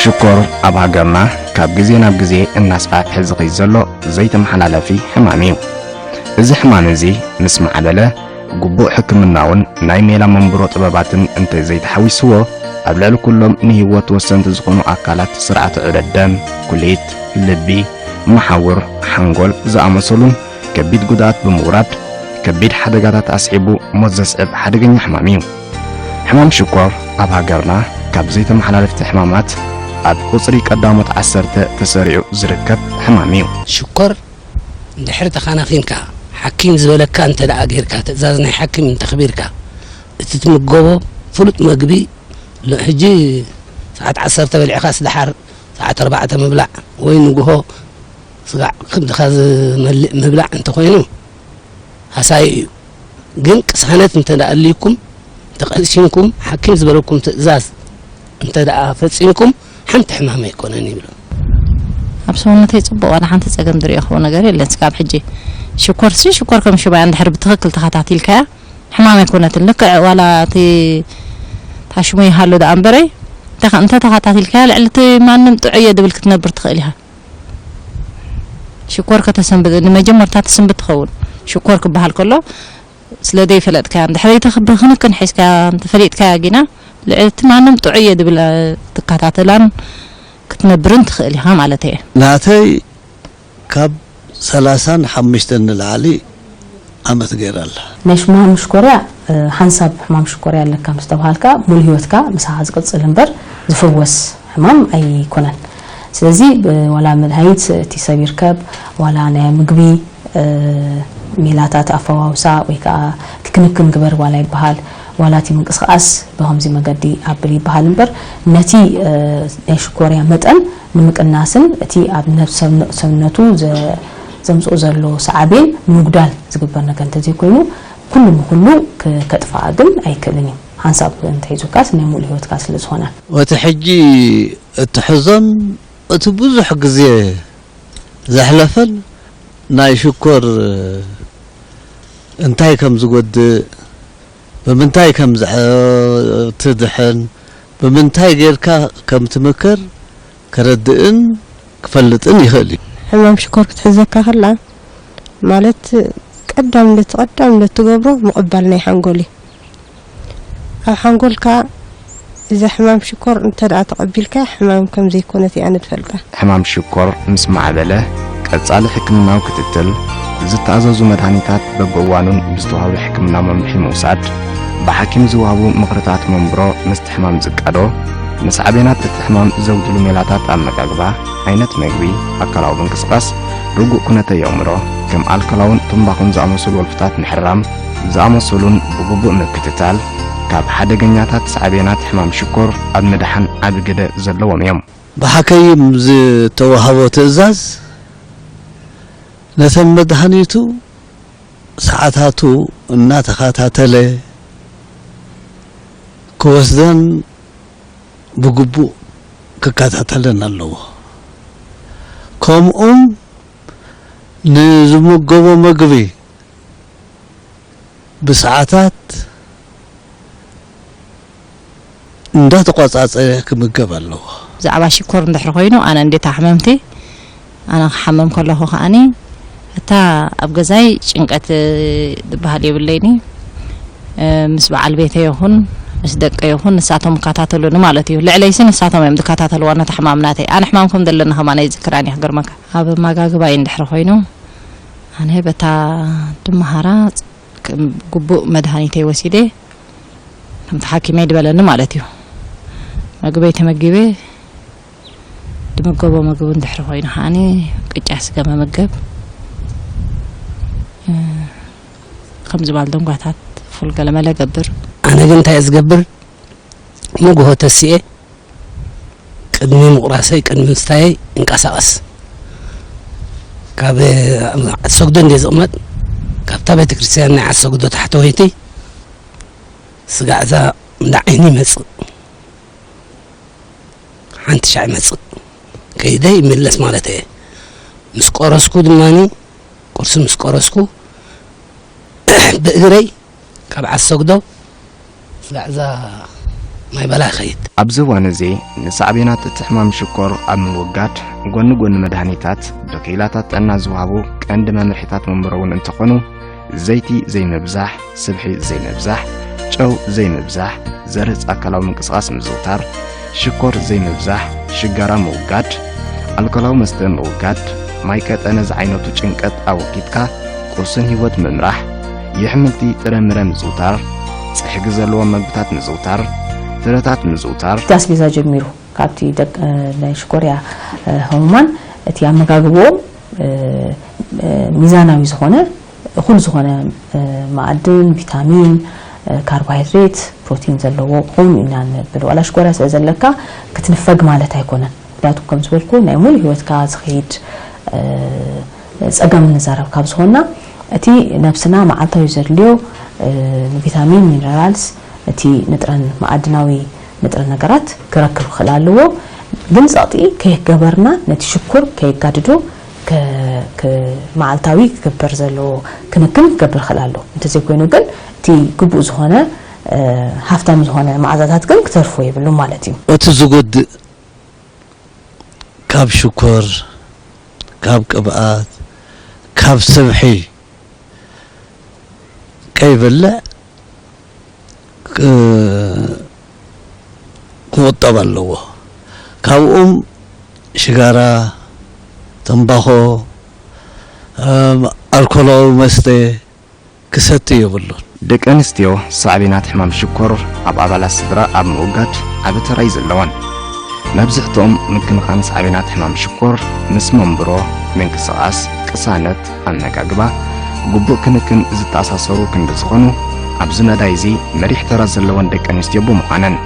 ሽኮር ኣብ ሃገርና ካብ ግዜ ናብ ግዜ እናስፋሕፈሐ ዝኸይድ ዘሎ ዘይተመሓላለፊ ሕማም እዩ። እዚ ሕማም እዚ ምስ ማዕበለ ግቡእ ሕክምናውን ናይ ሜላ መንብሮ ጥበባትን እንተዘይተሓዊስዎ ኣብ ልዕሊ ኩሎም ንህይወት ወሰንቲ ዝኾኑ ኣካላት ስርዓተ ዑደት ደም፣ ኩሊት፣ ልቢ፣ መሓውር፣ ሓንጎል ዝኣመሰሉን ከቢድ ጉድኣት ብምውራድ ከቢድ ሓደጋታት ኣስዒቡ ሞት ዘስዕብ ሓደገኛ ሕማም እዩ። ሕማም ሽኮር ኣብ ሃገርና ካብ ዘይተመሓላለፍቲ ሕማማት ኣብ ቁፅሪ ቀዳሞት 10 ተሰሪዑ ዝርከብ ሕማም እዩ። ሽኮር እንድሕር ተኻናኺንካ ሓኪም ዝበለካ እንተ ደኣ ጌርካ ትእዛዝ ናይ ሓኪም እንተኽቢርካ እቲ ትምገቦ ፍሉጥ መግቢ ሕጂ ሰዓት 10 በሊዕኻ ስድሓር ሰዓት 4 ምብላዕ ወይ ንጉሆ ስጋዕ ክብድኻ ዝመልእ ምብላዕ እንተኾይኑ ሃሳይ እዩ። ግን ቅሳነት እንተ ደኣ ኣልይኩም ተቐሲንኩም ሓኪም ዝበለኩም ትእዛዝ እንተ ደኣ ፈፂምኩም ሓንቲ ሕማም ኣይኮነን ይብሉ። ኣብ ሰውነተይ ጽቡቕ ዋላ ሓንቲ ፀገም ዝረኸቦ ነገር የለን ስካብ ሕጂ ሽኮር ከም ሽባይ እንድሕር ብትኽክል ተኸታቲልካያ ሕማም ኣይኮነትን። ልክዕ ዋላ እቲ ታሽሙ ይሃሉ ዳ ኣንበረይ እንተ ተኸታቲልካያ ልዕሊ እቲ ማንም ጥዑየ ድብል ክትነብር ትኽእል ኢኻ። ሽኮር ከተሰንብት ንመጀመርታ ተሰንብት ትኸውን ሽኮር ክበሃል ከሎ ስለደይ ፈለጥካ እንድሕር ተኽብር ክንክን ሒዝካ ተፈሊጥካ ጊና ልዕሊ እቲ ማንም ጥዑየ ድብል ትከታተላን ክትነብርን ትኽእል ኢኻ ማለት እየ። ናተይ ካብ 35 ንላዕሊ ዓመት ገይራላ ናይ ሕማም ሽኮርያ ሓንሳብ ሕማም ሽኮርያ ኣለካ ምስ ተባሃልካ ሙሉ ህይወትካ ምሳኻ ዝቅፅል እምበር ዝፍወስ ሕማም ኣይኮነን። ስለዚ ዋላ መድሃኒት እቲ ሰብ ይርከብ ዋላ ናይ ምግቢ ሜላታት ኣፈዋውሳ ወይ ከዓ ክንክን ግበር ዋላ ይበሃል ዋላ እቲ ምንቅስቃስ በኸምዚ መገዲ ኣብል ይበሃል እምበር ነቲ ናይ ሽኮርያ መጠን ንምቅናስን እቲ ኣብ ሰውነቱ ዘምፅኦ ዘሎ ሰዓቤን ንምጉዳል ዝግበር ነገር እንተዘይኮይኑ ኩሉ ከጥፋእ ግን ኣይክእልን እዩ። ሓንሳብ እንተሒዙካስ ናይ ሙሉ ህይወትካ ስለ ዝኾነ ወቲ ሕጂ እትሕዞን እቲ ብዙሕ ግዜ ዘሕለፈን ናይ ሽኮር እንታይ ከም ዝጎድእ በምንታይ ከም ትድሕን በምንታይ ጌርካ ከም ትምከር ከረድእን ክፈልጥን ይኽእል እዩ። ሕማም ሽኮር ክትሕዘካ ከላ ማለት ቀዳምነት ትገብሮ ምቕባል ናይ ሓንጎል እዩ። ኣብ ሓንጎልካ እዚ ሕማም ሽኮር እንተ ደኣ ተቐቢልካ ሕማም ከም ዘይኮነት እያ ንትፈልጣ። ሕማም ሽኮር ምስ ማዕበለ ቀጻሊ ሕክምናዊ ክትትል ዝተኣዘዙ መድሃኒታት በብእዋኑን ብዝተዋሃቡ ሕክምና መምርሒ ምውሳድ ብሓኪም ዝወሃቡ ምክርታት መንብሮ ምስቲ ሕማም ዝቃዶ ምስ ዓቤናት እቲ ሕማም ዘውድሉ ሜላታት ኣመጋግባ ዓይነት ምግቢ ኣካላዊ ምንቅስቃስ ርጉእ ኩነተ የእምሮ ከም ኣልኮላውን ትንባኹን ዝኣመሰሉ ወልፍታት ምሕራም ዝኣመሰሉን ብግቡእ ምክትታል ካብ ሓደገኛታት ዓቤናት ሕማም ሽኮር ኣብ ምድሓን ዓቢ ግደ ዘለዎም እዮም። ብሓከይም ዝተዋሃቦ ትእዛዝ ነተን መድሃኒቱ ሰዓታቱ እናተኸታተለ ክወስደን ብግቡእ ክከታተለን ኣለዎ። ከምኡም ንዝምገቦ ምግቢ ብሰዓታት እንዳተቆጻጸረ ክምገብ ኣለዎ። ብዛዕባ ሽኮር እንድሕር ኮይኑ ኣነ እንዴት ኣሕመምቲ ኣነ ክሓመም ከለኹ ከዓኒ እታ ኣብ ገዛይ ጭንቀት ዝበሃል የብለይኒ ምስ በዓል ቤተይ ይኹን ምስ ደቀይ ይኹን ንሳቶም ከታተሉኒ ማለት እዩ። ልዕለይሲ ንሳቶም እዮም ዝከታተልዋ ነቲ ሕማም ናተይ ኣነ ሕማም ከም ዘለና ኸማነ ይዝክራኒ ይሕገርመካ ኣብ ኣመጋግባይ እንድሕር ኮይኑ ኣነ በታ ድመሃራ ግቡእ መድሃኒተይ ወሲደ ከምቲ ሓኪመይ ድበለኒ ማለት እዩ። ምግበይ ተመጊበ ድምገቦ ምግቢ እንድሕር ኮይኑ ከዓኒ ቅጫ ስጋ መመገብ ከም ዝባል ደንጓታት ፍልገለ መለ ገብር ኣነ ግን እንታይ ዝገብር ንጉሆ ተሲኤ ቅድሚ ምቁራሰይ ቅድሚ ምስታየይ እንቀሳቀስ ካብ ሰግዶ እንደ ዝቕመጥ ካብታ ቤተ ክርስቲያን ናይ ሰግዶ ታሕተ ወይቲ ስጋዕዛ እንዳ ዓይኒ ይመፅእ ሓንቲ ሻዕ ይመፅእ ከይደይ ይምለስ ማለት እየ። ምስ ቆረስኩ ድማኒ ቁርሲ ምስ ቆረስኩ ብእግረይ ካብ ዓሰግዶ ስጋዕዛ ما يبلا خيط أبزوان زي نسعبينات التحمام شكر أم وقات قون مدهنيتات بكيلاتات أنا زوابو عندما مرحيتات منبرون انتقنوا زيتي زي مبزاح سبحي زي مبزاح شو زي مبزاح زرز أكلاو من قصاص مزوتار شكر زي مبزاح شجرة موقات الكلاو مستن موقات مايكات أنا زعينوتو چنكت أو كيتكا قرصن هيوت ممرح يحملتي ترمرم مزوتار صحيح زلوا مبتات مزوتار ثلاثات مزوتار تاسبيزا جميرو كابتي دك لشكوريا هومان اتي امغاغبو ميزاناوي زخونه كل زخونه معدن فيتامين كاربوهيدرات بروتين زلو قوم ان نبلو على شكوريا سزلكا كتنفق مالت ايكونن داتكم زبلكو نايمول هيوتكا زخيد صقام نزارب كاب زخونا اتي نفسنا معطاو يزرليو فيتامين مينرالز اتي نطرن معدناوي نطرن نغرات كركب خلالو ግን ጻጥቂ ከይገበርና ነቲ ሽኩር ከይጋድዶ ከማዓልታዊ ክበር ዘሎ ክንክን ክበር خلالو እንተዘይ ኮይኑ ግን እቲ ግቡእ ዝኾነ ሃፍታም ዝኾነ ማዓዛታት ግን ክተርፎ ይብሉ ማለት እዩ እቲ ዝጎድ ካብ ሽኩር ካብ ቅብኣት ካብ ስብሒ ከይብልዕ كوطب اللو كاوم شجرة تنبخو الكولو مستي كستي يبلون دك انستيو صعبينات حمام شكر أبعبال السدراء أب موقات عبت رايز اللوان مبزحتهم ممكن خان صعبينات حمام شكر مس منبرو من كساس كسانت النقاقبة قبو كنكن زت أساسورو كندزغنو أبزنا دايزي مريح تراز اللوان دك انستيو بمقانن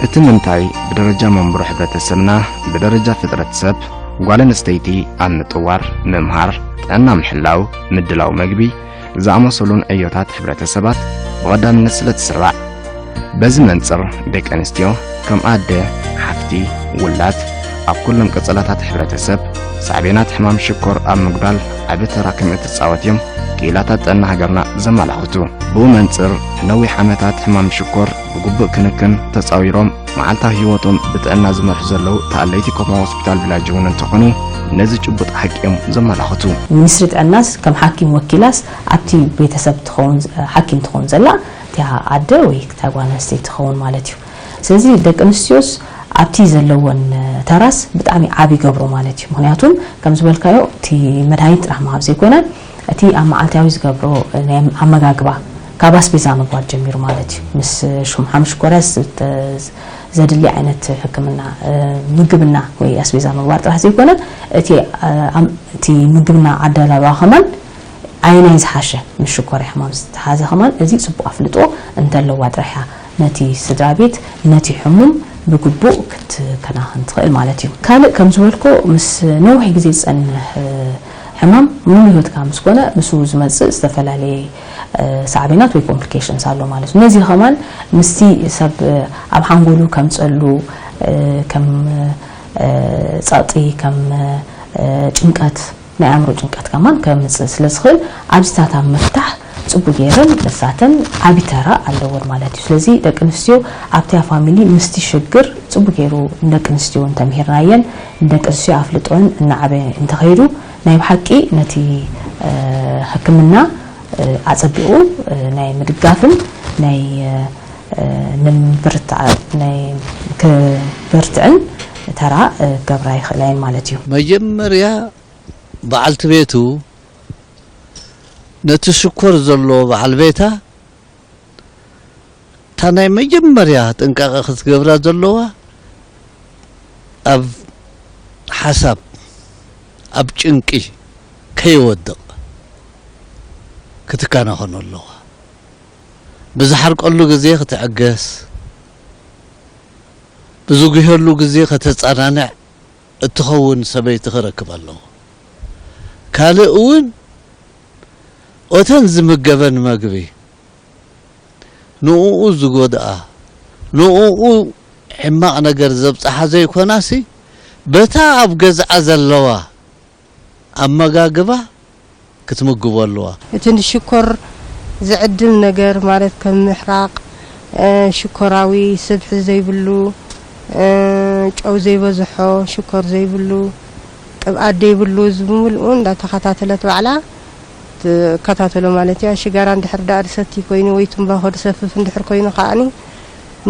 اتمنتاي بدرجة منبرو حبرة السمنة بدرجة فطرة سب قوالن استيتي عن طوار ممهار أنا محلاو مدلاو مقبي زعما صلون أيوتات حبرة السبات بغدا من نسلة سرع بز منصر ديك أنستيو كم عادة حفتي ولات أب كلهم كتصلاتات حبرة السب صعبينات حمام شكر أب مقبال عبت راكم اتصاوتيم كيلاتات أن هجرنا زمالحوتو بو منصر نوي حماتات حمام شكر بقبق كنكن تصاويرهم معالتا هيوتهم بتأنا زمرح زلو تقليتي كوما هوسبيتال بلاجون انتقنو نزج بط حكيم زمالحوتو منسرة الناس كم حاكم وكيلاس عبتي بيتسب تخون حاكم تخون زلا تها عدو ويكتاقوانا استي تخون مالتيو سلزي دك انستيوس عبتي زلوان تراس بتعمي عابي قبرو مالتيو مهنياتهم كم زبالكايو تي مدهايت رحمة عبزي كونان اتي عم عالتاويز قبرو عم قاقبا كاباس بيزا مقوات جمير مالتي مس شو محمش كوراس زاد اللي عينت حكمنا مقبنا وي اسبيزا مقوات راح زي كونان اتي مقبنا عدالا واخمان عيني يزحاشة مش شكوري حمام هذا خمان ازي سبو افلطو انت اللوات رايحة نتي سدرابيت نتي حموم بقبو كت كناهن تغير مالتي كان كم زولكو مس نوحي جزيز ان حمام مو يهود كامس كونه مسو زمص استفلالي صعبينات وي كومبليكيشنز አሉ ማለት ነው እነዚህ ኸማን ምስቲ ሰብ አብ ሓንጎሉ ከም ጸሉ ከም ጻጢ ከም ጭንቀት ናይ አእምሮ ጭንቀት ከማን ከም ስለዝኽል አብስታታ መፍታሕ ጽቡቅ ገይረን ለሳተን አቢተራ አለወር ማለት እዩ ስለዚህ ደቅንስቲዮ አብቲያ ፋሚሊ ምስቲ ሽግር ጽቡቅ ገይሩ ደቅንስቲዮ እንተምሄራየን ደቅንስቲዮ አፍልጦን እና አበ እንተኸይዱ ናይ በሐቂ ነቲ ሕክምና አጸቢኡ ናይ ምድጋፍን ናይ ንምብርታ ናይ ከበርትዕን ተራ ገብራይ خلای ማለት እዩ መጀመርያ በዓልቲ ቤቱ ነቲ ሽኮር ዘሎ በዓል ቤታ ታናይ መጀመርያ ጥንቃቐ ክትገብራ ዘለዋ ኣብ ሓሳብ ኣብ ጭንቂ ከይወድቕ ክትካና ሆኖ ኣለዋ ብዝሓርቀሉ ግዜ ክትዕገስ ብዝጉህሉ ግዜ ከተጻናንዕ እትኸውን ሰበይቲ ክረክብ ኣለዎ ካልእ እውን ኦተን ዝምገበን መግቢ ንኡኡ ዝጎድኣ ንኡኡ ሕማቕ ነገር ዘብፅሓ ዘይኮናሲ በታ ኣብ ገዝዓ ዘለዋ أمجاجبة كتمجبوا اللوا. يتن الشكر زعدل نجار مالت كم محراق ሽኮራዊ ስብሒ ዘይብሉ ጨው ዘይበዝሖ ሽኮር ዘይብሉ ቅብኣት ዘይብሉ ዝምልኡ እንዳተኸታተለት ባዕላ ተከታተሎ ማለት ያ ሽጋራ እንድሕር ዳር ሰቲ ኮይኑ ወይ ትንባሆ ሰፍፍ እንድሕር ኮይኑ ኸኣኒ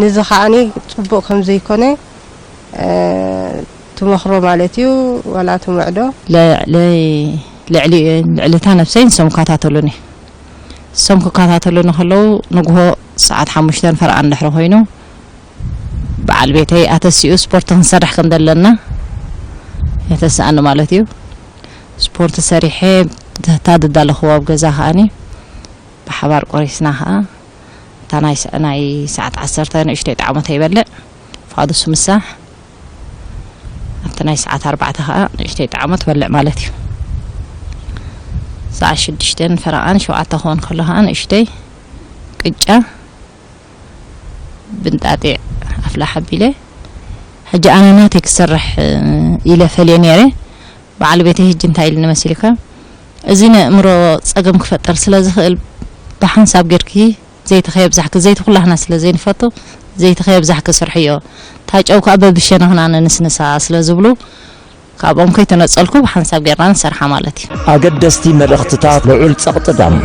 ንዚ ኸኣኒ ጽቡቕ ከም ዘይኮነ ትመኽሮ ማለት እዩ ወላ ትምዕዶ ልዕልታ ነፍሰይ ንሶም ከታተሉኒ ሰም ከታተሉኒ ከለው ንግሆ ሰዓት 5 ፈርዓ እንድሕር ኮይኑ በዓል ቤተይ ኣተሲኡ ስፖርት ክንሰርሕ ክንደለና የተሰኣኒ ማለት እዩ ስፖርት ሰሪሐ ታድዳለኽዎ ኣብ ገዛ ኸኣኒ ብሓባር ቆሪስና ኸኣ እታ ናይ ሰዓት 10 ንእሽተይ ጣዕሞተ ይበልዕ ፋዱስ ምሳሕ ኣብቲ ናይ ሰዓት 4 ኸኣ ንእሽተይ ጣዕሞ ትበልዕ ማለት እዩ ሰዓት 6 ፈረቓን 7 ክኾን ከሎ ኸኣ ንእሽተይ ቅጫ ብንጣጢዕ ኣፍላ ሓቢለ ሕጂ ኣነ ናተይ ክሰርሕ ኢለ ፈልየ ነይረ በዓል ቤተይ ሕጂ እንታይ ኢልኒ መሲልካ እዚ ንእምሮ ፀገም ክፈጠር ስለ ዝኽእል ብሓንሳብ ጌርኪ ዘይቲ ከየብዛሕኪ ዘይቲ ኩላህና ስለ ዘይንፈቱ ዘይቲ ከየብዛሕኪ ስርሕዮ ታጨው ከዓ በብሸነኽና ንንስንሳ ስለ ዝብሉ ካብኦም ከይተነፀልኩ ብሓንሳብ ጌርና ንሰርሓ ማለት እዩ ኣገደስቲ መልእኽትታት ልዑል ጸቕጥደም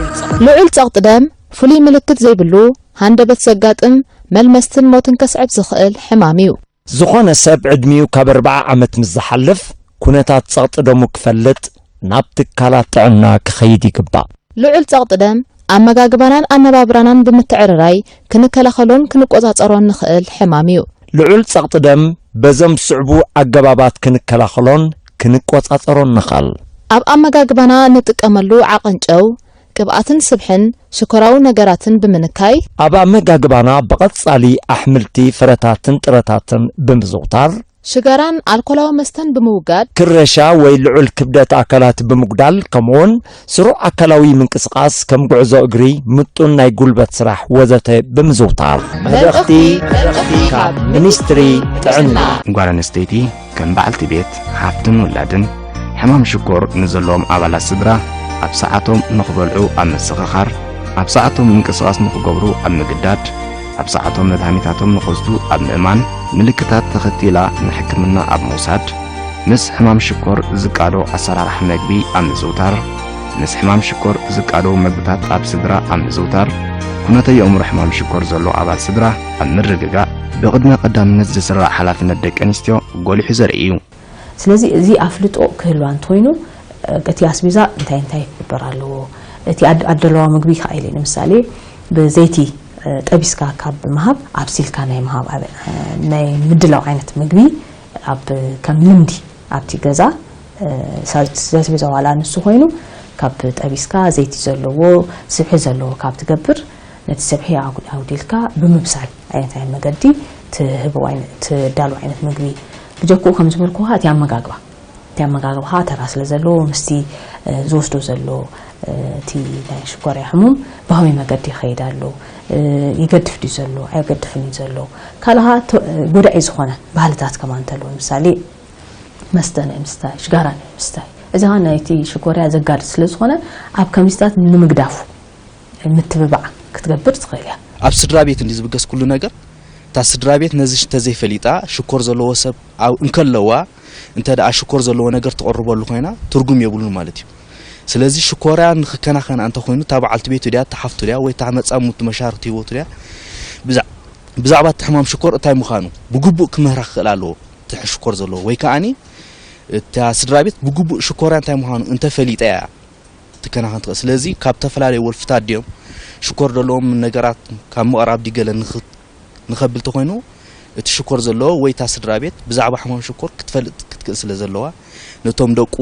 ልዑል ጸቕጥደም ፍሉይ ምልክት ዘይብሉ ሃንደበት ዘጋጥም መልመስትን ሞትን ከስዕብ ዝኽእል ሕማም እዩ ዝኾነ ሰብ ዕድሚኡ ካብ 40 ዓመት ምስ ዝሓልፍ ኩነታት ጸቕጥደሙ ክፈልጥ ናብ ትካላት ጥዕና ክኸይድ ይግባእ ልዑል ጸቕጥደም ኣመጋግባናን ኣነባብራናን ብምትዕርራይ ክንከላኸሎን ክንቆጻጸሮን ንኽእል ሕማም እዩ ልዑል ጸቕጥደም በዞም ስዕቡ ኣገባባት ክንከላኸሎን ክንቆጻጸሮን ንኽእል ኣብ ኣመጋግባና ንጥቀመሉ ዓቐንጨው ቅብኣትን ስብሕን ሽኮራዊ ነገራትን ብምንካይ ኣብ ኣመጋግባና ብቐጻሊ ኣሕምልቲ ፍረታትን ጥረታትን ብምዝውታር ሽጋራን ኣልኮላዊ መስተን ብምውጋድ ክረሻ ወይ ልዑል ክብደት ኣካላት ብምጉዳል ከምኡውን ስሩዕ ኣካላዊ ምንቅስቓስ ከም ጉዕዞ እግሪ ምጡን ናይ ጉልበት ስራሕ ወዘተ ብምዝውታር መልእኽቲ ካብ ሚኒስትሪ ጥዕና ጓል ኣንስተይቲ ከም በዓልቲ ቤት ሓፍትን ውላድን ሕማም ሽኮር ንዘለዎም ኣባላት ስድራ ኣብ ሰዓቶም ንኽበልዑ ኣብ ምስኽኻር ኣብ ሰዓቶም ምንቅስቓስ ንኽገብሩ ኣብ ምግዳድ ኣብ ሰዓቶም መድሃኒታቶም ንኽወስዱ ኣብ ምእማን ምልክታት ተኸቲላ ንሕክምና ኣብ ምውሳድ ምስ ሕማም ሽኮር ዝቃዶ ኣሰራርሓ ምግቢ ኣብ ምዝውታር ምስ ሕማም ሽኮር ዝቃዶ ምግብታት ኣብ ስድራ ኣብ ምዝውታር ኩነተ የእምሮ ሕማም ሽኮር ዘሎ ኣባል ስድራ ኣብ ምርግጋእ ብቕድመ ቀዳምነት ዝስራዕ ሓላፍነት ደቂ ኣንስትዮ ጎሊሑ ዘርኢ እዩ ስለዚ እዚ ኣፍልጦ ክህልዋ እንተኮይኑ እቲ ኣስቤዛ እንታይ ክግበር ኣለዎ እቲ ኣደለዋ ምግቢ ከኢለ ንምሳሌ ብዘይቲ ጠቢስካ ካብ ምሃብ ኣብሲልካ ናይ ምሃብ ናይ ምድላው ዓይነት ምግቢ ኣብ ከም ልምዲ ኣብቲ ገዛ ኣስቤዛ ዋላ ንሱ ኮይኑ ካብ ጠቢስካ ዘይቲ ዘለዎ ስብሒ ዘለዎ ካብ ትገብር ነቲ ስብሒ ኣውዲልካ ብምብሳል ዓይነት መገዲ ትህብዋ ትዳልዋ ዓይነት ምግቢ ብጀኩ ከም ዝበልኩ እቲ ኣመጋግባ ተራ ስለ ዘሎ ምስቲ ዝወስዶ ዘሎ እቲ ናይ ሽኮርያ ሕሙም ብኸመይ መገዲ ይኸይድ ኣሎ ይገድፍ ድዩ ዘሎ ኣይገድፍን እዩ ዘሎ ካልሃ ጎዳኢ ዝኾነ ባህልታት ከማ እንተለዎ ምሳሌ መስተ ናይ ምስታይ ሽጋራ ናይ ምስታይ እዚ ኸ ናይቲ ሽኮርያ ዘጋድድ ስለ ዝኾነ ኣብ ከምዚታት ንምግዳፉ ምትብባዕ ክትገብር ትኽእል እያ ኣብ ስድራ ቤት እንዲ ዝብገስ ኩሉ ነገር እታ ስድራ ቤት ነዚ ተዘይፈሊጣ ሽኮር ዘለዎ ሰብ እንከለዋ እንተ ደኣ ሽኮር ዘለዎ ነገር ትቐርበሉ ኮይና ትርጉም የብሉን ማለት እዩ ስለዚ ሽኮርያ ንኽከናኸና እንተ ኮይኑ እታ በዓልቲ ቤት ድያ ተሓፍቱ ድያ ወይ ታመፃሙት መሻርክቲ ህይወቱ ድያ ብዛዕባ እቲ ሕማም ሽኮር እንታይ ምዃኑ ብግቡእ ክምህራ ክኽእል ኣለዎ እቲ ሽኮር ዘለዎ ወይ ከዓኒ እታ ስድራ ቤት ብግቡእ ሽኮርያ እንታይ ምዃኑ እንተፈሊጣ እያ ትከናኸን ትኽእል ስለዚ ካብ ተፈላለዩ ወልፍታት ድዮም ሽኮር ዘለዎም ነገራት ካብ ምቕራብ ዲገለ ንኸብል ተኮይኑ እቲ ሽኮር ዘለዎ ወይ እታ ስድራ ቤት ብዛዕባ ሕማም ሽኮር ክትፈልጥ ክትክእል ስለ ዘለዋ ነቶም ደቁ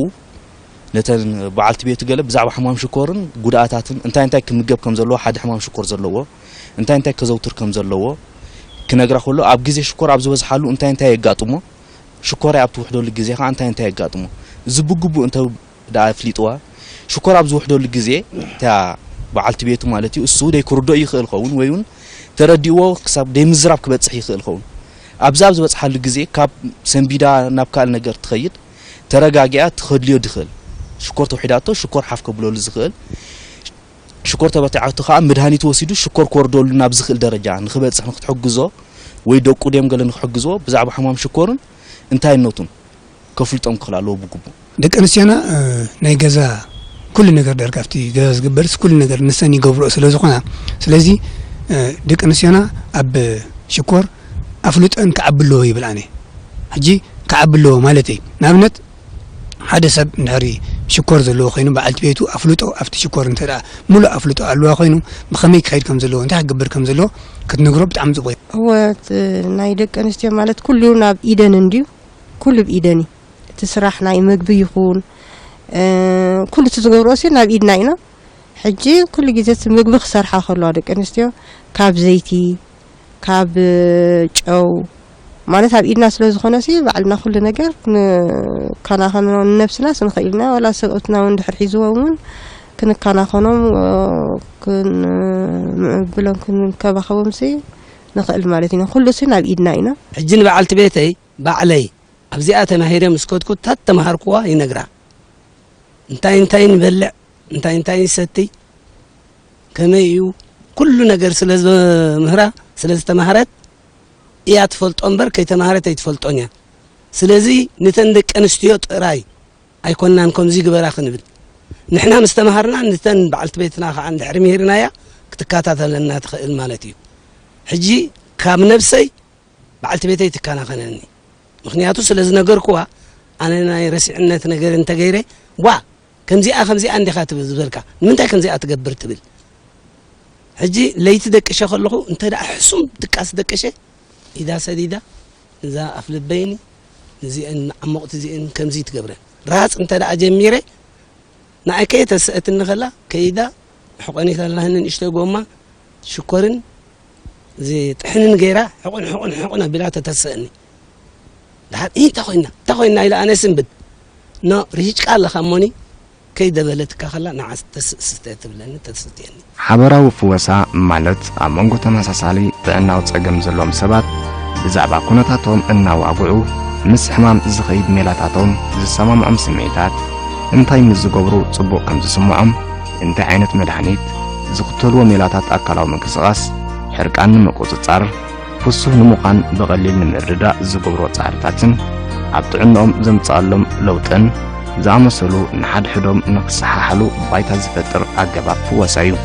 ነተን በዓልቲ ቤት ገለ ብዛዕባ ሕማም ሽኮርን ጉድኣታትን እንታይ ክምገብ ከም ዘለዎ ሓደ ሕማም ሽኮር ዘለዎ እንታይ ከዘውትር ከም ዘለዎ ክነግራ ከሎ ኣብ ግዜ ሽኮር ኣብ ዝበዝሓሉ እንታይ የጋጥሞ ሽኮር ኣብ ትውሕደሉ ግዜ ከዓ እንታይ የጋጥሞ ዝብግቡ እንተ ዳ ፍሊጥዋ ሽኮር ኣብ ዝውሕደሉ ግዜ ታ በዓልቲ ቤቱ ማለት እዩ እሱ ደይ ክርዶ ይኽእል ኸውን ወይውን ተረዲዎ ክሳብ ደይ ምዝራብ ክበጽሕ ይኽእል ኸውን ኣብዛብ ዝበጽሓሉ ግዜ ካብ ሰንቢዳ ናብ ካል ነገር ትኸይድ ተረጋጊያ ትኸድልዮ ድኽእል ሽኮር ተውሒዳቶ ሽኮር ሓፍ ከብለሉ ዝኽእል ሽኮር ተበታዓቱ ኸዓ መድሃኒት ወሲዱ ሽኮር ኮርዶሉ ናብ ዝኽእል ደረጃ ንኽበጽሕ ንኽትሕግዞ ወይ ደቁ ደም ገለ ንኽሕግዞ ብዛዕባ ሕማም ሽኮርን እንታይ ነቱን ከፍልጦም ክኽላለዎ ብግቡእ ደቂ ኣንስትዮና ናይ ገዛ ኩሉ ነገር ደርጋፍቲ ገዛ ዝግበርስ ኩሉ ነገር ንሰን ይገብርኦ ስለ ዝኾና ስለዚ ደቂ ኣንስትዮና ኣብ ሽኮር ኣፍልጦን ከዓብልዎ ይብል ኣነ ሕጂ ከዓብልዎ ማለት እዩ ንኣብነት ሓደ ሰብ እንድሕሪ ሽኮር ዘለዎ ኮይኑ በዓልቲ ቤቱ ኣፍልጦ ኣብቲ ሽኮር እንተዳ ሙሉእ ኣፍልጦ ኣለዋ ኮይኑ ብኸመይ ክኸይድ ከም ዘለዎ እንታይ ክገብር ከም ዘለዎ ክትነግሮ ብጣዕሚ ጽቡቕ هو ናይ ደቂ ኣንስትዮ ማለት ኩሉ ናብ ኢደን እንድዩ ኩሉ ብኢደን እቲ ስራሕ ናይ ምግቢ ይኹን ኩሉ ትዝገብርኦ ሲ ናብ ኢድና ኢና ሕጂ ኩሉ ግዜ ምግቢ ክሰርሓ ከለዋ ደቂ ኣንስትዮ ካብ ዘይቲ ካብ ጨው ማለት ኣብ ኢድና ስለ ዝኾነ ሲ ባዕልና ኩሉ ነገር ከናኸኖ ነፍስና ስንኽኢልና ወላ ሰብኦትና እንድሕር ሒዝዎም ክንከናኸኖም ብሎም ክንከባኸቦም ሲ ንኽእል ማለት ኢና ኩሉ ሲ ናብ ኢድና ኢና ሕጂ ንበዓልቲ ቤተይ ባዕለይ ኣብዚኣ ተማሂረ ምስኮትኩ ታት ተማሃርኩዋ ይነግራ እንታይ ንበልዕ እንታይ ይሰቲ ከመይ እዩ ኩሉ ነገር ስለ ምህራ ስለ ዝተማሃረት እያ ትፈልጦ እምበር ከይተማሃረት ኣይትፈልጦን እያ ስለዚ ንተን ደቂ ኣንስትዮ ጥራይ ኣይኮናን ከምዚ ግበራ ክንብል ንሕና ምስ ተማሃርና ንተን በዓልቲ ቤትና ከዓ እንድሕሪ ምሂርናያ ክትከታተለና ትኽእል ማለት እዩ ሕጂ ካብ ነብሰይ በዓልቲ ቤተይ ትከናኸነኒ ምክንያቱ ስለ ዝነገርኩዋ ኣነ ናይ ረሲዕነት ነገር እንተገይረ ዋ ከምዚኣ እንዲኻ ትብል ዝበልካ ንምንታይ ከምዚኣ ትገብር ትብል ሕጂ ለይቲ ደቅሸ ከለኹ እንተ ደኣ ሕሱም ድቃስ ደቅሸ ኢዳ ሰዲዳ እዛ ኣፍልበይኒ እዚአን ዓሞቕቲ እዚአን ከምዚ ትገብረን ራጽ እንተ ደኣ ጀሚረ ንኣከየ ተስአት ንኸላ ከይዳ ሕቆኒት ኣላህን ንእሽተ ጎማ ሽኮርን እዚ ጥሕንን ገይራ ሕቁን ኣቢላ ተተስአኒ ድሓር እንታ ኮይና ኢላ ኣነ ስንብድ ኖ ርሂጭቃ ኣለኻ እሞኒ ከይደበለትካ ኸላ ንዓስ ተስእስተት ትብለኒ ተስእትየኒ ሓበራዊ ፍወሳ ማለት ኣብ መንጎ ተመሳሳሊ ጥዕናዊ ጸገም ዘለዎም ሰባት ብዛዕባ ኩነታቶም እናዋግዑ ምስ ሕማም ዝኸይድ ሜላታቶም ዝሰማምዖም ስምዒታት እንታይ ምስ ዝገብሩ ጽቡቕ ከም ዝስምዖም እንታይ ዓይነት መድሃኒት ዝኽተልዎ ሜላታት ኣካላዊ ምንቅስቓስ ሕርቃን ንምቁፅጻር ፍሱህ ንምዃን ብቐሊል ንምርዳእ ዝገብሮ ጻዕርታትን ኣብ ጥዕንኦም ዘምጽኣሎም ለውጥን ዝኣመሰሉ ንሓድሕዶም ንኽሰሓሓሉ ባይታ ዝፈጥር ኣገባብ ፍወሳ እዩ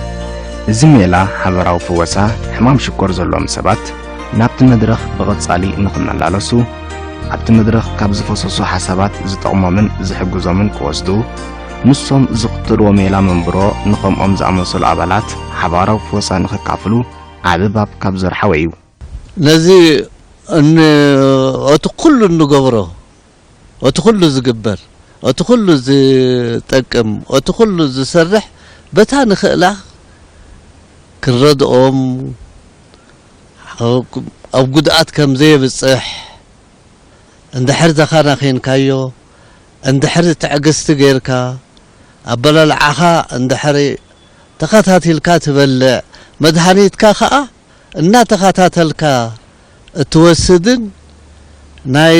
እዚ ሜላ ሓበራዊ ፍወሳ ሕማም ሽኮር ዘለዎም ሰባት ናብቲ መድረኽ ብቐጻሊ ንኽመላለሱ ኣብቲ መድረኽ ካብ ዝፈሰሱ ሓሳባት ዝጠቕሞምን ዝሕግዞምን ክወስዱ ንሶም ዝኽተልዎ ሜላ መንብሮ ንኸምኦም ዝኣመሰሉ ኣባላት ሓበራዊ ፍወሳ ንኽካፍሉ ዓብባብ ካብ ዘርሓወ እዩ ነዚ እቲ ኩሉ ንገብሮ እቲ ኩሉ ዝግበር እቲ ኩሉ ዝጠቅም እቲ ኩሉ ዝሰርሕ በታ ንኽእላ ክረድኦም ኣብ ጉድኣት ከም ዘይብፅሕ እንድሕር ተኸናኺንካዮ እንድሕር ትዕግስቲ ጌርካ ኣበላልዓኻ እንድሕር ተኸታቲልካ ትበልዕ መድሃኒትካ ከዓ እናተኸታተልካ እትወስድን ናይ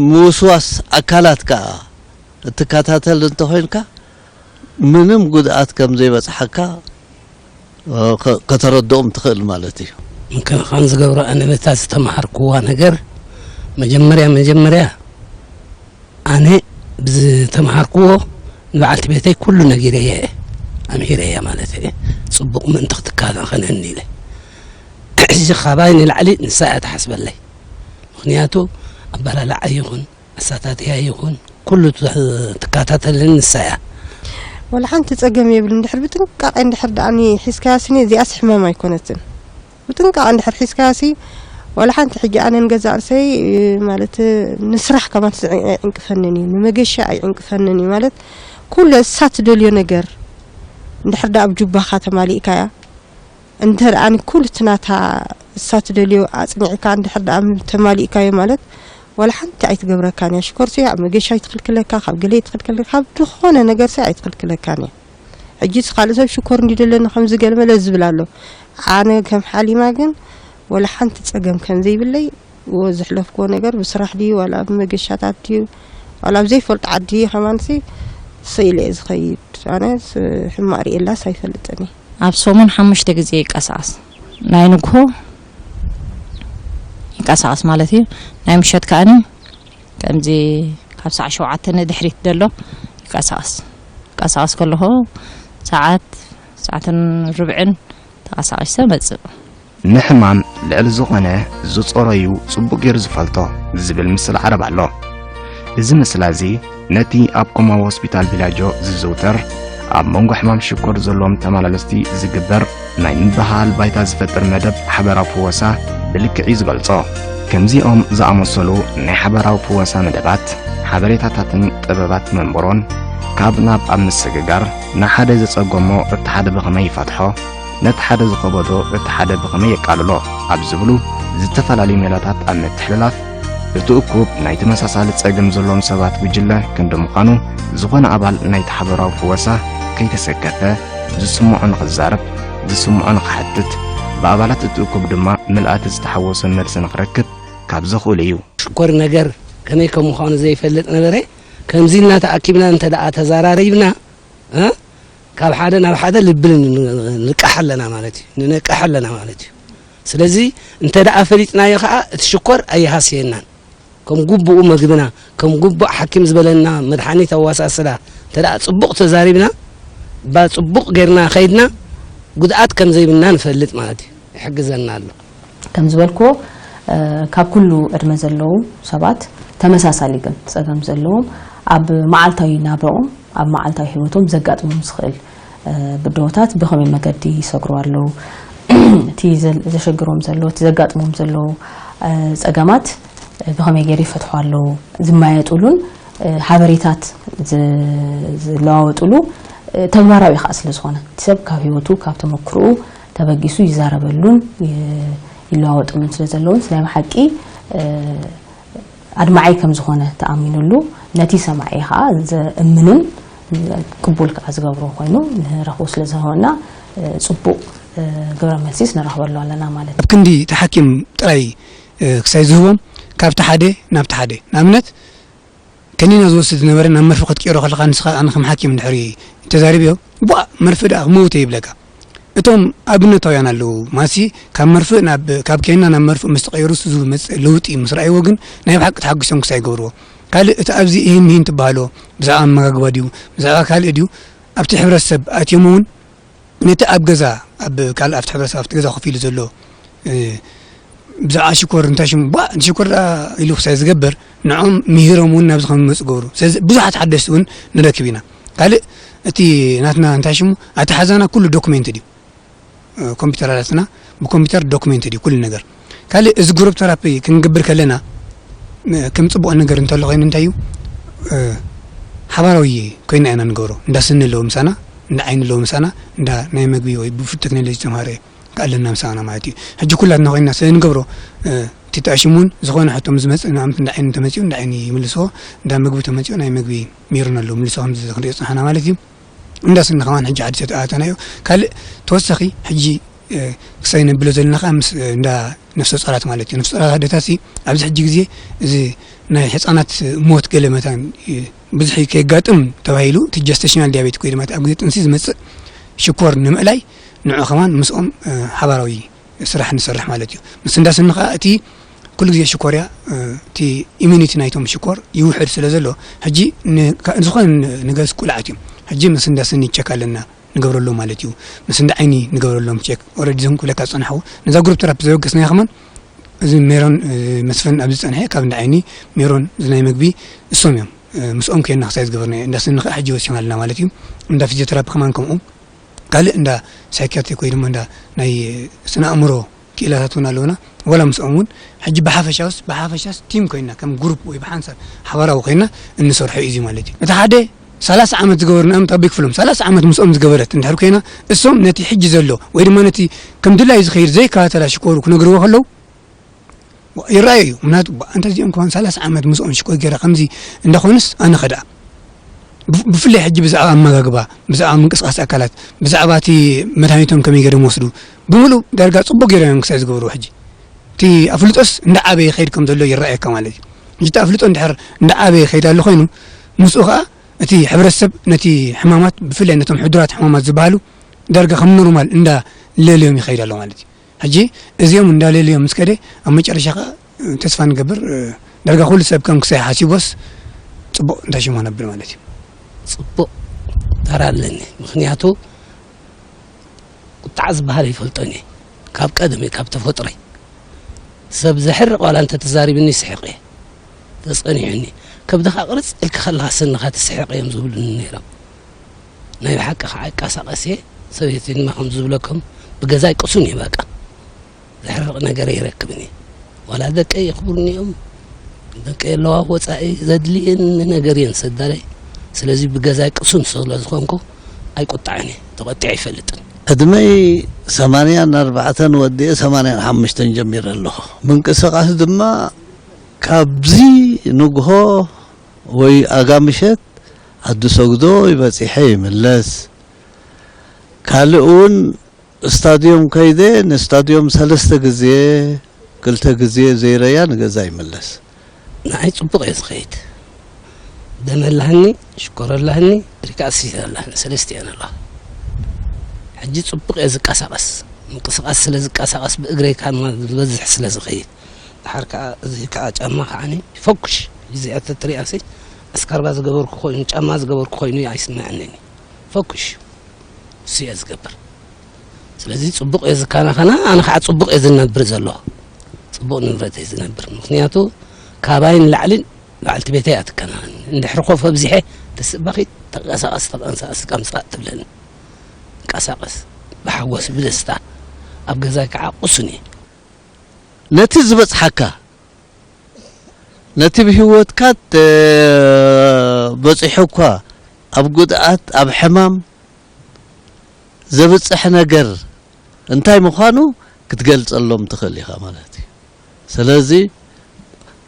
ምውስዋስ ኣካላትካ እትከታተል እንተኾይንካ ምንም ጉድኣት ከም ዘይበፅሐካ ከተረድኦም ትኽእል ማለት እዩ ምክንኻን ዝገብሮ ኣነ በታ ዝተማሃርኩዋ ነገር መጀመርያ ኣነ ብዝተማሃርክዎ ንበዓልቲ ቤተይ ኩሉ ነገር እየ ኣምሂረያ ማለት እየ ጽቡቕ ምእንቲ ክትከናኸነኒ ኢለ ሕጂ ኻባይ ንላዕሊ ንሳያ ተሓስበለይ ምክንያቱ ኣበላልዓ ይኹን ኣሳታትያ ይኹን ኩሉ ትከታተልን ንሳያ ወላ ሓንቲ ፀገም የብል እንድሕር ብጥንቃቐ እንድሕር ደኣኒ ሒዝካያስኒ እዚኣስ ሕማም ኣይኮነትን ብጥንቃቐ እንድሕር ሒዝካያሲ ወላ ሓንቲ ሕጂ ኣነ ንገዛ ርእሰይ ማለት ንስራሕ ከማት ኣይዕንቅፈንን እዩ ንመገሻ ኣይዕንቅፈንን እዩ ማለት ኩሉ እሳት ደልዮ ነገር እንድሕር ዳ ኣብ ጁባኻ ተማሊእካያ እንድሕር ኣነ ኩሉ ትናታ እሳት ደልዮ ኣጽኒዕካ እንድሕር ዳ ተማሊእካዮ ማለት ወላ ሓንቲ ኣይትገብረካን እያ ሽኮርሲ ኣብ መገሻ ይትኽልክለካ ካብ ገለ ይትኽልክለካ ካብ ዝኾነ ነገር ሲ ኣይትኽልክለካን እያ ሕጂ ካልእ ሰብ ሽኮር እንዲደለኒ ከምዚ ገልመለ ዝብል ኣሎ ኣነ ከም ሓሊማ ግን ወላ ሓንቲ ፀገም ከም ዘይብለይ ዝሕለፍክዎ ነገር ብስራሕ ድዩ ወላ ብመገሻታት ድዩ ወላ ብዘይፈልጦ ዓዲ ከማንሲ ስኢለ ዝኸይድ ኣነ ሕማቅ ሪኤላስ ኣይፈልጥን ኣብ ሰሙን 5 ግዜ ይቀሳቀስ ናይ ንግሆ ይቀሳቀስ ማለት እዩ ናይ ምሸት ከኣኒ ከምዚ ካብ ሰዓት 7 ድሕሪት ደሎ ይቀሳቀስ ከለሆ ሰዓትን ርብዕን ተቀሳቀሰ መጽእ ንሕማም ልዕል ዝኾነ ዝጾረዩ ጽቡቕ ጌር ዝፈልጦ ዝብል ምስል ዓረብ ኣሎ እዚ ምስላ እዚ ነቲ ኣብ ቆማዊ ሆስፒታል ቪላጆ ዝዝውተር ኣብ መንጎ ሕማም ሽኮር ዘለዎም ተመላለስቲ ዝግበር ናይ ምብሃል ባይታ ዝፈጥር መደብ ሓበራዊ ፍወሳ ብልክዕ ዝገልጾ ከምዚኦም ዝኣመሰሉ ናይ ሓበራዊ ፍወሳ መደባት ሓበሬታታትን ጥበባት መንበሮን ካብ ናብ ኣብ ምስግጋር ንሓደ ዝጸገሞ እቲ ሓደ ብኸመይ ይፈትሖ ነቲ ሓደ ዝኸበዶ እቲ ሓደ ብኸመይ የቃልሎ ኣብ ዝብሉ ዝተፈላለዩ ሜላታት ኣብ ምትሕልላፍ እቲ እኩብ ናይ ተመሳሳሊ ጸገም ዘለዎም ሰባት ጉጅለ ክንዲ ምዃኑ ዝኾነ ኣባል ናይቲ ሓበራዊ ፍወሳ ከይተሰከፈ ዝስምዖን ክዛረብ ዝስምዖን ክሓትት ብኣባላት እቲ እኩብ ድማ ምልኣት ዝተሓወሰ መልሲ ንኽረክብ ካብ ዘኽእሉ እዩ ሽኮር ነገር ከመይ ከም ምዃኑ ዘይፈልጥ ነበረ ከምዚ ኢልና ተኣኪብና እንተደኣ ተዘራሪብና ካብ ሓደ ናብ ሓደ ልብል ንቃሕ ኣለና ማለት እዩ ንነቃሕ ኣለና ማለት እዩ ስለዚ እንተደኣ ፈሊጥናዮ ከዓ እቲ ሽኮር ኣይሃስየናን ከም ጉቡኡ መግብና ከም ጉቡእ ሓኪም ዝበለና መድሓኒት ኣዋሳስላ እንተደኣ ጽቡቕ ተዛሪብና ባጽቡቕ ጌርና ኸይድና ጉድኣት ከም ዘይብልና ንፈልጥ ማለት እዩ ይሕግዘና ኣሎ ከም ዝበልክዎ ካብ ኩሉ ዕድመ ዘለዉ ሰባት ተመሳሳሊ ግን ጸገም ዘለዎም ኣብ መዓልታዊ ናብረኦም ኣብ መዓልታዊ ህይወቶም ዘጋጥሞም ዝኽእል ብድሆታት ብኸመይ መገዲ ይሰግሩ ኣለዉ እቲ ዘሸግሮም ዘሎ እቲ ዘጋጥሞም ዘለዉ ጸገማት ብኸመይ ገይሩ ይፈትሑ ኣለዉ ዝማየጡሉን ሓበሬታት ዝለዋወጡሉ ተግባራዊ ከዓ ስለ ዝኾነ ሰብ ካብ ህይወቱ ካብ ተመክሮኡ ተበጊሱ ይዛረበሉን ይለዋወጡሉን ስለ ዘለውን ስለ ሓቂ ኣድማዓይ ከም ዝኾነ ተኣሚኑሉ ነቲ ሰማዒ ከዓ ዘእምንን ቅቡል ከዓ ዝገብሮ ኮይኑ ንረኽቦ ስለ ዝሆና ጽቡቕ ግብረ መልሲስ ንረኽበሉ ኣለና ማለት ኣብ ክንዲ ተሓኪም ጥራይ ክሳይ ዝህቦም ካብቲ ሓደ ናብቲ ሓደ ንኣብነት ከኒና ዝወስድ ዝነበረ ናብ መርፊ ክትቀይሮ ከለኻ ንስኻ ኣነ ከም ሓኪም እንድሕሪ ተዛሪብዮ መርፊ ደኣ ክመውተ ይብለካ እቶም ኣብነታውያን ኣለዉ ማሲ ካብ ከኒና ናብ መርፊ ምስ ተቐይሩ ዝመፅእ ለውጢ ምስ ረኣይዎ ግን ናይ ብሓቂ ተሓጊሶም ክሳይ ይገብርዎ ካልእ እቲ ኣብዚ ይህን ትበሃሎ ብዛዕባ ኣመጋግባ ድዩ ብዛዕባ ካልእ ድዩ ኣብቲ ሕብረተሰብ ኣትዮም እውን ነቲ ኣብ ገዛ ኣብ ካልእ ኣብቲ ሕብረተሰብ ኣብቲ ገዛ ኮፍ ኢሉ ዘሎ ብዛዕባ ሽኮር እንታይ ሽሙ ሽኮር ኢሉ ክሳይ ዝገበር ንዖም ምሂሮም እውን ናብዚ ከም ዝመፁ ገብሩ ስለዚ ብዙሓት ሓደስቲ እውን ንረክብ ኢና ካልእ እቲ ናትና እንታይ ሽሙ ኣተሓዛና ኩሉ ዶክሜንት ድዩ ኮምፒውተራትና ብኮምፒውተር ዶክሜንት ድዩ ኩሉ ነገር ካልእ እዚ ግሩፕ ተራፒ ክንገብር ከለና ከም ጽቡቕ ነገር እንተሎ ኮይኑ እንታይ እዩ ሓባራዊ ኮይና ኢና ንገብሮ እንዳስኒ ኣለዎ ምሳና እንዳ ዓይኒ ኣለዎ ምሳና እንዳ ናይ መግቢ ወይ ብፉት ቴክኖሎጂ ተምሃረ ካለና ምሳና ማለት እዩ ሕጂ ኩላትና ኮይና ስለንገብሮ ትጣሽሙን ዝኾነ ሕቶም ዝመጽእ ንኣምት እንዳ ዓይኒ ተመጽኡ እንዳ ዓይኒ ይምልስዎ እንዳ ምግቢ ተመጽኡ ናይ ምግቢ ሚሩን ኣለዎ ምልስዎም ዝኽሪዮ ጽሓና ማለት እዩ እንዳስኒ ከማን ሕጂ ሓዲስ ተኣተናዮ ካልእ ተወሳኺ ሕጂ ክሳይ ነብሎ ዘለና ከዓ ምስ እንዳ ነፍሰ ጸራት ማለት እዩ ነፍሰ ጸራት ኣዴታሲ ኣብዚ ሕጂ ግዜ እዚ ናይ ህፃናት ሞት ገለመታን ብዙሕ ከይጋጥም ተባሂሉ እቲ ጀስቴሽናል ዲያቤት ወይ ድማ ኣብ ግዜ ጥንሲ ዝመጽእ ሽኮር ንምዕላይ ንዑ ከማን ምስኦም ሓባራዊ ስራሕ ንሰርሕ ማለት እዩ ምስ እንዳስኒ ከዓ እቲ ኩሉ ግዜ ሽኮርያ እቲ ኢሚኒቲ ናይቶም ሽኮር ይውሕድ ስለ ዘሎ ሕጂ ዝኾነ ነገስ ቁልዓት እዩ ሕጂ ምስ እንዳስኒ ቸክ ኣለና ንገብረሎ ማለት እዩ ምስ እንዳ ዓይኒ ንገብረሎም ቸክ ኦልሬዲ ዝም ኩለካ ጸንሐው ነዛ ግሩፕ ተራፒ ዘበገስና ከማን እዚ ሜሮን መስፈን ኣብ ዝጸንሐ ካብ እንዳ ዓይኒ ሜሮን ዝናይ ምግቢ እሶም እዮም ምስኦም ከና ክሳይ ዝገበርና እንዳስኒ ሕጂ ወሲና ኣለና ማለት እዩ እንዳ ፊዚዮቴራፒ ከማን ከምኡ ካልእ እንዳ ሳይኪያትሪክ ወይ ድማ እንዳ ናይ ስነ ኣእምሮ ክእላታት ኣለውና ወላ ምስኦም እውን ሕጂ ብሓፈሻስ ቲም ኮይና ከም ግሩፕ ወይ ብሓንሳብ ሓባራዊ ኮይና እንሰርሖ እዩ ማለት እዩ እቲ ሓደ 30 ዓመት ዝገበርና ኣመት ኣብ ክፍሎም 30 ዓመት ምስኦም ዝገበረት እንድሕር ኮይና እሶም ነቲ ሕጂ ዘሎ ወይ ድማ ነቲ ከም ድላይ ዝኸይድ ዘይከታተላ ሽኮሩ ክነግርዎ ከለው ይራኣዩ ምክንያቱ እንተ እዚኦም ከማን 30 ዓመት ምስኦም ሽኮር ገይራ ከምዚ እንዳኾንስ ኣነ ኸዳ ብፍላይ ሕጂ ብዛዕባ ኣመጋግባ ብዛዕባ ምንቅስቃስ ኣካላት ብዛዕባ እቲ መድሃኒቶም ከመይ ገይሮም ወስዱ ብምሉእ ዳርጋ ጽቡቕ ገይሮም ክሳይ ዝገብሩ ሕጂ እቲ ኣፍልጦስ እንዳዓበየ ኸይድ ከም ዘሎ ይራኣየካ ማለት እዩ ሕጂ እቲ ኣፍልጦ እንድሕር እንዳዓበየ ኸይድ ኣሎ ኮይኑ ምስኡ ከዓ እቲ ሕብረተሰብ ነቲ ሕማማት ብፍላይ ነቶም ሕዱራት ሕማማት ዝበሃሉ درجة خم نورمال إندا ليليوم يخير الله مالتي حجي إزيوم إندا ليليوم مسكدي أما يشرشها تسفان قبر درجة كل سبب كم كسي حاسي بس صبو داشي ما نبر مالتي صبو ترى لني مخنياتو تعذب هذه فلتوني كاب قدمي كاب تفطري سب زحرق ولا أنت تزاري بني سحقي تصنيعني كبدخ أقرص إلك خلها سنخا تسحق يوم زبل النيرة نايب حق حق قاسي سويتين ما هم زبلكم بجزاي قصوني بقى زحرق نجار يركبني ولا ذاك أي يخبرني ذاك لو هو صاي زدلي إن نجارين سدالي سلازي بجزاي قصون صلا زخونكو أي قطعني تقطعي فلتن أدمي 84 ودي 85 جمير الله من قصاص دما كابزي نجهو وي أقامشت عدو سوقدو يبصيحي ملس كالون استاديوم كيدين استاديوم 3 غزي قلت غزي زيريان غزاي ملس ناي صبق يسخيت دم لهني شكر لهني ركاسي لهني سلستي انا الله حجي صبق يزقاسقس منقسقاس سلازقاسقس باغري كان بزح سلازخيت حركه زي كاጫማ كاني فوكش زي اترياسي اسكر باز غبر خوين ጫማ ዝገበርኩ ኮይኑ አይስማعني فوكش سياز غبر ስለዚህ ጽቡቅ የዝካና خنا انا خا ጽቡቅ የዝነብር ዘሎ ጽቡቅ ንብረት የዝነብር ምክንያቱ ካባይን ላዕልን ላዕልት ቤተይ አትከና እንድሕርኮ ፈብዚሐ ተስባኺ ተቀሳቀስ ቀምጻት ትብለን ቀሳቀስ بحوس بدستا أبجزاك عقصني نتزبط حكا نتبه وتكات بصحوكا أبجدات أب حمام زبط إحنا جر انتاي مخانو كتقلت اللهم تخليها مالتي سلازي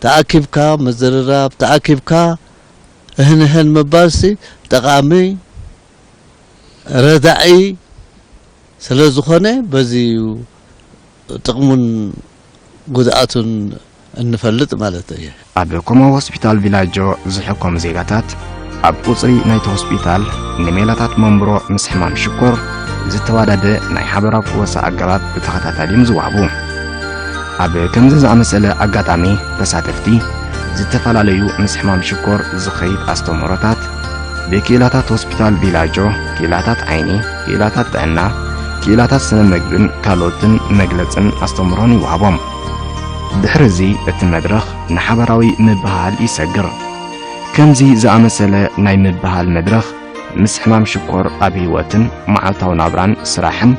تأكيبكا مزرراب تأكيبكا هن مباسي تقامي ردعي سلازو خانه بزي تقمن قدعاتن النفلت مالتي أبكم هوسبيتال فيلاجو زحكم زيغاتات أبوصري نايت هوسبيتال نميلاتات منبرو مسحمام شكر زتوادد ناي حبراب وسا أقرات بتخطاتالي مزوابو أبكم زعمسألة أقاتامي تساتفتي زتفالاليو مسحمام شكر زخيب أستمرتات بكيلاتات هوسبيتال فيلاجو كيلاتات عيني كيلاتات تأنا كيلاتات سنمجبن كالوتن مجلسن أستمروني وعبام دحرزي التمدرخ نحبراوي مبهال يسجر كمزي زعمسلة ناي مبهال مدرخ مسحمام شكور أبي واتن معالتاو نابران سراحم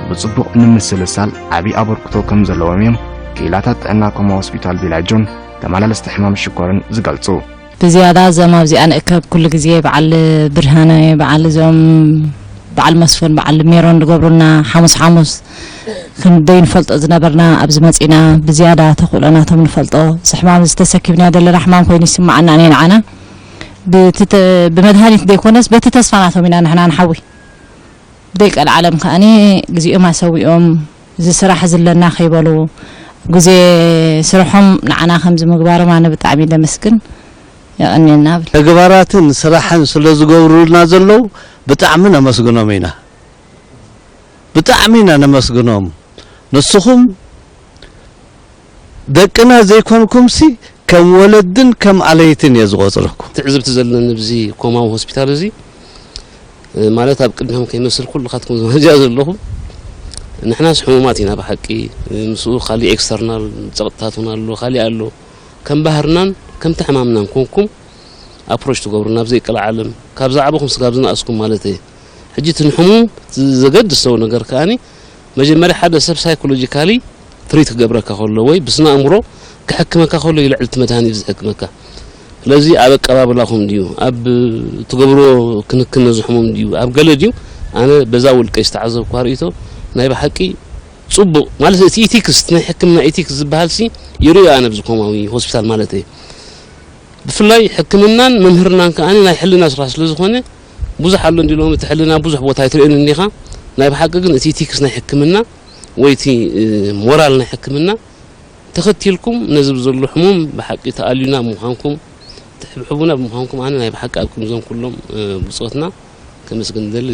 بصبق نمسلسال أبي أبركتو كمزلواميم كيلاتات أناكم هوسبيتال فيلاجون تمالا الاستحمام شكورن زقلتو بزيادة زما بزي أنا أكب كل جزية بعل برهانة بعل زم بعل مسفون بعل ميرون قبرنا حمص خندين فلط أزنبرنا أبزمتنا بزيادة تقول أنا تمن فلطه سحمام استسكبنا دل الرحمن كوين يسمعنا عنين عنا بمدهاني ديكونس بتتصفناتهم من أنا نحوي ديك العالم خاني جزء ما سويهم زي صراحة زلنا خيبلو جزء سرحهم نعنا خمس مقبار معنا بتعبيد مسكن يعني النابل جباراتن صراحة سلز جورنا زلوا بتعمنا مسجنا مينا بتعمينا نمسجنهم نصهم دكنا زي كونكم سي كم ولدن كم عليتن يزغوط لكم تعزبت زلنا نبزي كوما هوسبيتال زي مالتها بقدمهم كيمسل كل خاتكم جاز لهم نحن حموماتنا بحقي مسؤول خالي اكسترنال تقطاتنا له خالي قالو كم بهرنان كم تحمامنا نكونكم ابروش تقبرنا بزي العالم كاب زعبكم سكابزنا اسكم مالتي حجيت الحموم زقد سو نجر كاني مجمري حدا سب سايكولوجيكالي تريت قبرك خلو وي بسنا امرو كحكمك خلو يلعلت مدهاني بزحكمك لذي ابق قبابلاهم ديو اب تقبرو كنكن زحموم ديو اب قلديو انا بزاول كيس تعذب كاريتو ناي بحقي صبو مالتي ايتيكس ناي حكمنا ايتيكس زبالسي يريو انا بزكوماوي هوسبيتال مالتي بفلاي حكمنا ممهرنا كاني ناي حلنا سراس لزخونه بزح الله نديلهم تحلنا بزح بوتا يترين النيخا ناي بحق ግን እቲ ቲክስ ናይ ሕክምና ወይቲ ሞራል ናይ ሕክምና ተኸቲልኩም ነዝብ ዘሎ ሕሙም بحق ተኣልዩና ምዃንኩም ትሕብሕቡና ብምዃንኩም ኣነ ናይ بحق ኣብኩም ዞም ኩሎም ብጾትና ከመስግን ደሊ